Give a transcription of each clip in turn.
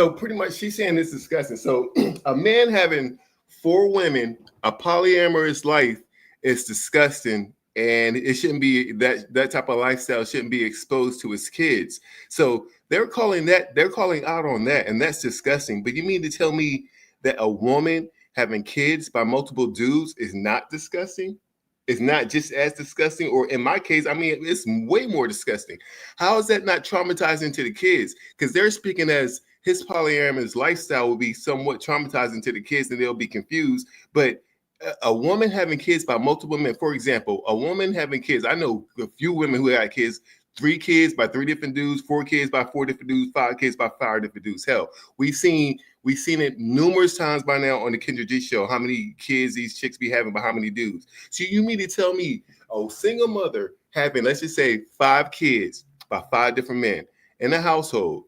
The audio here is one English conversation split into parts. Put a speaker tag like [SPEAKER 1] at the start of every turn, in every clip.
[SPEAKER 1] So pretty much she's saying this is disgusting. So a man having four women, a polyamorous life is disgusting. And it shouldn't be that type of lifestyle shouldn't be exposed to his kids. So they're calling out on that, and that's disgusting. But you mean to tell me that a woman having kids by multiple dudes is not disgusting? It's not just as disgusting, or in my case, I mean, it's way more disgusting. How is that not traumatizing to the kids? Because they're speaking as his polyamorous lifestyle will be somewhat traumatizing to the kids and they'll be confused. But a woman having kids by multiple men, for example, a woman having kids, I know a few women who had kids, 3 kids by 3 different dudes, 4 kids by 4 different dudes, 5 kids by 5 different dudes. Hell, we've seen it numerous times by now on the Kendra G show, how many kids these chicks be having by how many dudes. So you mean to tell me a single mother having, let's just say, 5 kids by 5 different men in a household,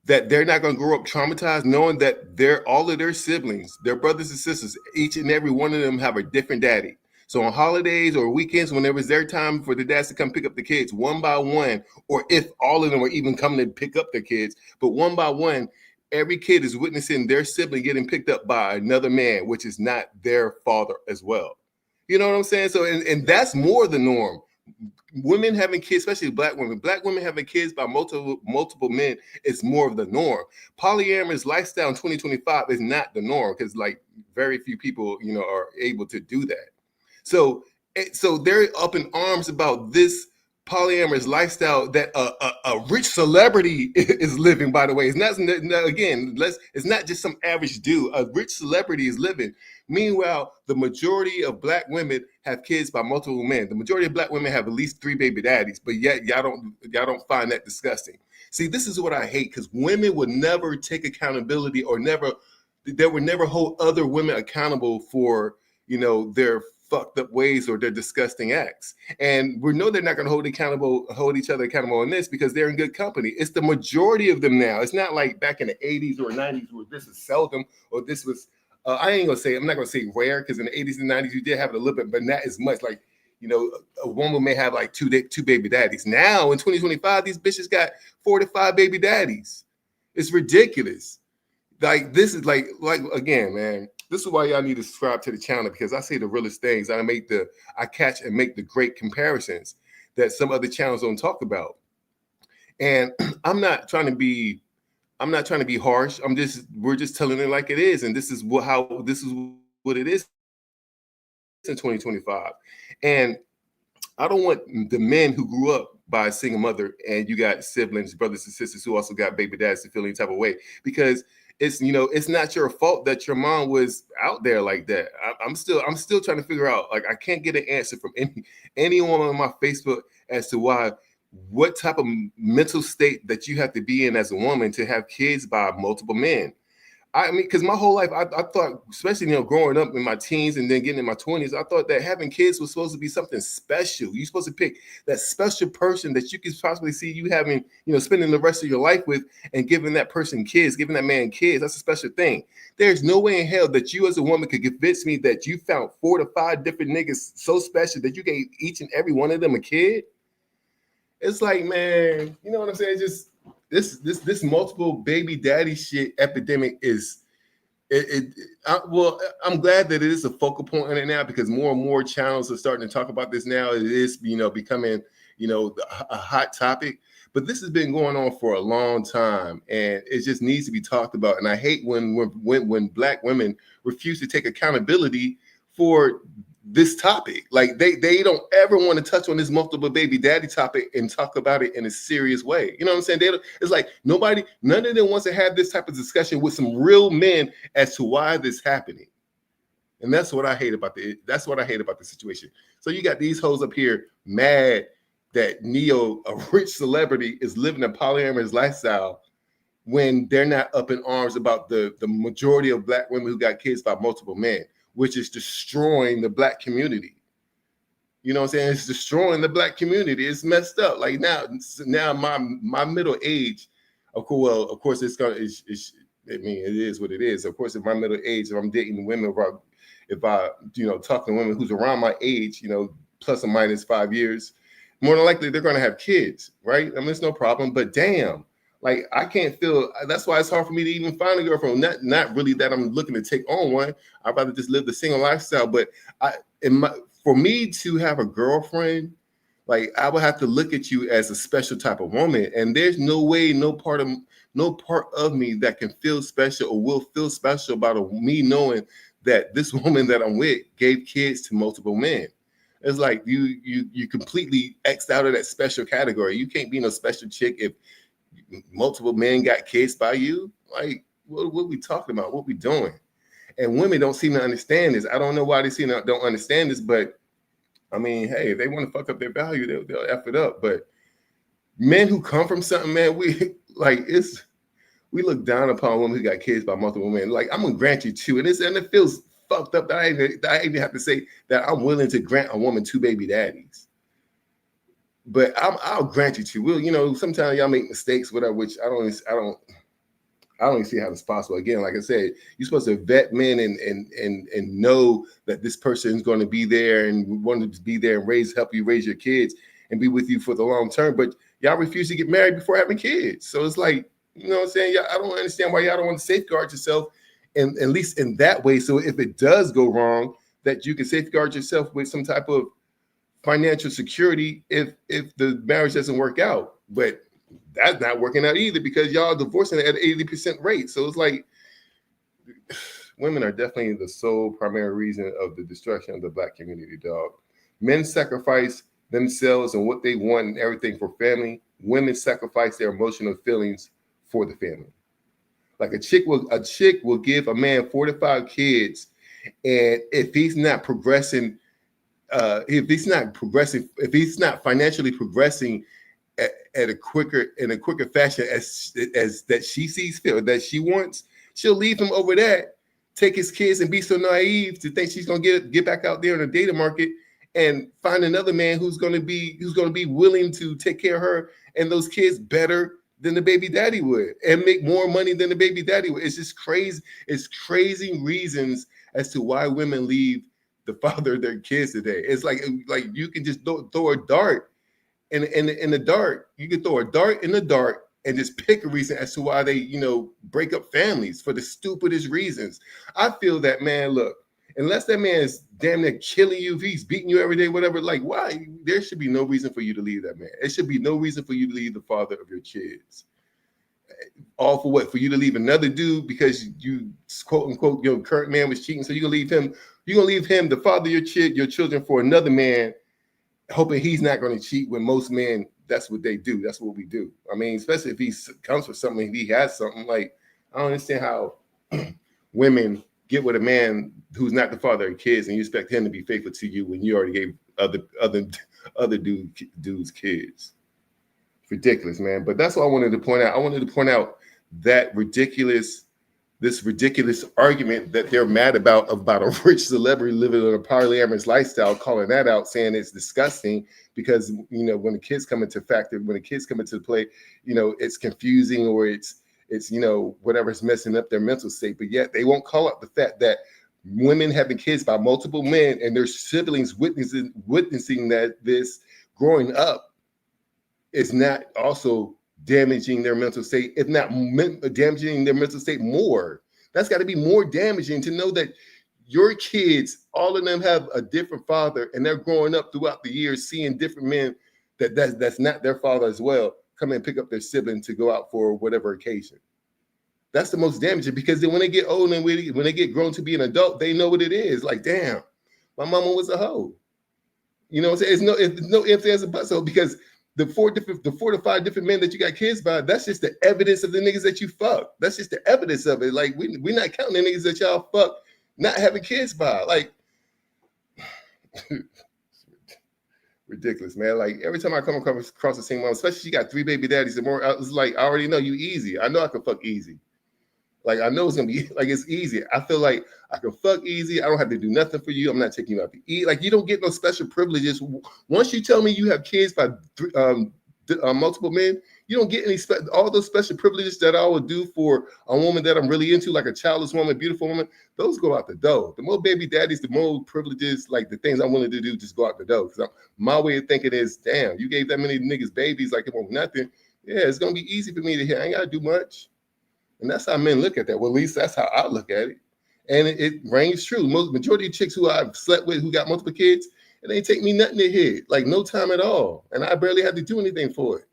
[SPEAKER 1] that they're not going to grow up traumatized knowing that all of their siblings, their brothers and sisters, each and every one of them have a different daddy. So on holidays or weekends, whenever it's their time for the dads to come pick up the kids one by one, or if all of them are even coming to pick up their kids, but one by one, every kid is witnessing their sibling getting picked up by another man, which is not their father as well. You know what I'm saying? So, and that's more the norm. Women having kids, especially black women having kids by multiple men is more of the norm. Polyamorous lifestyle in 2025 is not the norm because like very few people, are able to do that. So they're up in arms about this polyamorous lifestyle that a rich celebrity is living. By the way, it's not again. It's not just some average dude. A rich celebrity is living. Meanwhile, the majority of black women have kids by multiple men. The majority of black women have at least 3 baby daddies, but yet y'all don't find that disgusting. See, this is what I hate, because women would never take accountability they would never hold other women accountable for, their fucked up ways or their disgusting acts. And we know they're not going to hold each other accountable on this because they're in good company. It's the majority of them now. It's not like back in the 80s or 90s where this was seldom or this was I'm not going to say rare, because in the 80s and 90s, you did have it a little bit, but not as much. Like, a woman may have like two baby daddies. Now in 2025, these bitches got 4 to 5 baby daddies. It's ridiculous. Like, this is like again, man, this is why y'all need to subscribe to the channel, because I say the realest things. I catch and make the great comparisons that some other channels don't talk about. And I'm not trying to be harsh. We're just telling it like it is, and this is what it is in 2025. And I don't want the men who grew up by a single mother and you got siblings, brothers and sisters who also got baby dads to feel any type of way, because it's not your fault that your mom was out there like that. I'm still trying to figure out, like, I can't get an answer from anyone on my Facebook as to what type of mental state that you have to be in as a woman to have kids by multiple men. I mean, because my whole life, I thought, especially, growing up in my teens and then getting in my 20s, I thought that having kids was supposed to be something special. You're supposed to pick that special person that you could possibly see you having, spending the rest of your life with, and giving that person kids, giving that man kids. That's a special thing. There's no way in hell that you as a woman could convince me that you found 4 to 5 different niggas so special that you gave each and every one of them a kid. It's like, man, you know what I'm saying? Just this multiple baby daddy shit epidemic is I'm glad that it is a focal point in it now, because more and more channels are starting to talk about this now. It is, becoming, a hot topic. But this has been going on for a long time, and it just needs to be talked about. And I hate when black women refuse to take accountability for this topic. Like, they don't ever want to touch on this multiple baby daddy topic and talk about it in a serious way. You know what I'm saying? It's like none of them wants to have this type of discussion with some real men as to why this happening. And that's what I hate about the situation. So you got these hoes up here mad that Neyo, a rich celebrity, is living a polyamorous lifestyle when they're not up in arms about the majority of black women who got kids by multiple men, which is destroying the black community. You know what I'm saying? It's destroying the black community. It's messed up. Like, now my middle age, of course, it is what it is. Of course, in my middle age, if I'm dating women, if I talking to women who's around my age, plus or minus 5 years, more than likely they're going to have kids, right? I mean, it's no problem. But damn, Like I can't feel. That's why it's hard for me to even find a girlfriend. Not really that I'm looking to take on one. I'd rather just live the single lifestyle. But for me to have a girlfriend, like I would have to look at you as a special type of woman. And there's no way, no part of me that can feel special or will feel special about me knowing that this woman that I'm with gave kids to multiple men. It's like you completely X'd out of that special category. You can't be no special chick if multiple men got kids by you. Like, what we talking about? What we doing? And women don't seem to understand this. I don't know why they don't understand this, but I mean, hey, if they want to fuck up their value, they'll F it up. But men who come from something, man, we look down upon women who got kids by multiple men. Like, I'm gonna grant you two, and it feels fucked up that I even have to say that I'm willing to grant a woman 2 baby daddies. But I'll grant you two. Sometimes y'all make mistakes, whatever, which I don't even see how it's possible. Again, like I said, you're supposed to vet men and know that this person is going to be there and want to be there and help you raise your kids and be with you for the long term. But y'all refuse to get married before having kids. So it's like, you know what I'm saying? I don't understand why y'all don't want to safeguard yourself, and at least in that way. So if it does go wrong, that you can safeguard yourself with some type of financial security if the marriage doesn't work out. But that's not working out either because y'all are divorcing at an 80% rate. So it's like women are definitely the sole primary reason of the destruction of the Black community, dog. Men sacrifice themselves and what they want and everything for family. Women sacrifice their emotional feelings for the family. Like a chick will give a man 4 to 5 kids, and if he's not progressing, if he's not financially progressing in a quicker fashion as that she sees fit or that she wants, she'll leave him over that, take his kids and be so naive to think she's gonna get back out there in the dating market and find another man who's gonna be willing to take care of her and those kids better than the baby daddy would and make more money than the baby daddy would. It's just crazy. It's crazy reasons as to why women leave the father of their kids today. It's like you can just throw a dart in the dark. You can throw a dart in the dark and just pick a reason as to why they, break up families for the stupidest reasons. I feel that, man, look, unless that man is damn near killing you, if he's beating you every day, whatever, like, why? There should be no reason for you to leave that man. It should be no reason for you to leave the father of your kids. All for what? For you to leave another dude because you, quote unquote, your current man was cheating, so you're gonna leave him, the father of your children, for another man, hoping he's not going to cheat, when most men, that's what they do. That's what we do. I mean, especially if he comes for something, he has something. Like, I don't understand how women get with a man who's not the father of your kids and you expect him to be faithful to you when you already gave other dudes kids. It's ridiculous, man. But that's what I wanted to point out. I wanted to point out that this ridiculous argument that they're mad about a rich celebrity living in a polyamorous lifestyle, calling that out, saying it's disgusting because, when the kids come into play, it's confusing or it's whatever's messing up their mental state. But yet they won't call out the fact that women having kids by multiple men and their siblings witnessing that this growing up is not also damaging their mental state, if not damaging their mental state more. That's got to be more damaging to know that your kids, all of them have a different father, and they're growing up throughout the years seeing different men that's not their father as well come and pick up their sibling to go out for whatever occasion. That's the most damaging, because then when they get old and when they get grown to be an adult, they know what it is. Like, damn, my mama was a hoe. You know what I'm saying? It's no ifs, ands, or buts. So because the 4 to 5 different men that you got kids by, that's just the evidence of the niggas that you fuck. That's just the evidence of it. Like, we're not counting the niggas that y'all fuck not having kids by. Like, ridiculous, man. Like, every time I come across the same one, especially she got 3 baby daddies, the more it's like, I already know you easy. I know I can fuck easy. Like, I know it's gonna be like, it's easy. I feel like I can fuck easy. I don't have to do nothing for you. I'm not taking you out to eat. Like, you don't get no special privileges. Once you tell me you have kids by multiple men, you don't get any all those special privileges that I would do for a woman that I'm really into, like a childless woman, beautiful woman. Those go out the door. The more baby daddies, the more privileges, like the things I'm willing to do, just go out the door. Because my way of thinking is, damn, you gave that many niggas babies like it won't nothing. Yeah, it's gonna be easy for me to hit. I ain't gotta do much. And that's how men look at that. Well, at least that's how I look at it. And it rings true. Most majority of chicks who I've slept with who got multiple kids, it ain't take me nothing to hit. Like no time at all. And I barely had to do anything for it.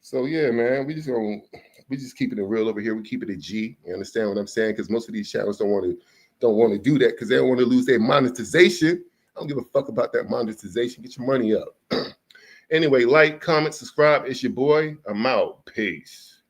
[SPEAKER 1] So yeah, man, we just keeping it real over here. We keep it a G. You understand what I'm saying? Because most of these channels don't want to do that because they don't want to lose their monetization. I don't give a fuck about that monetization. Get your money up. Anyway, like, comment, subscribe. It's your boy. I'm out. Peace.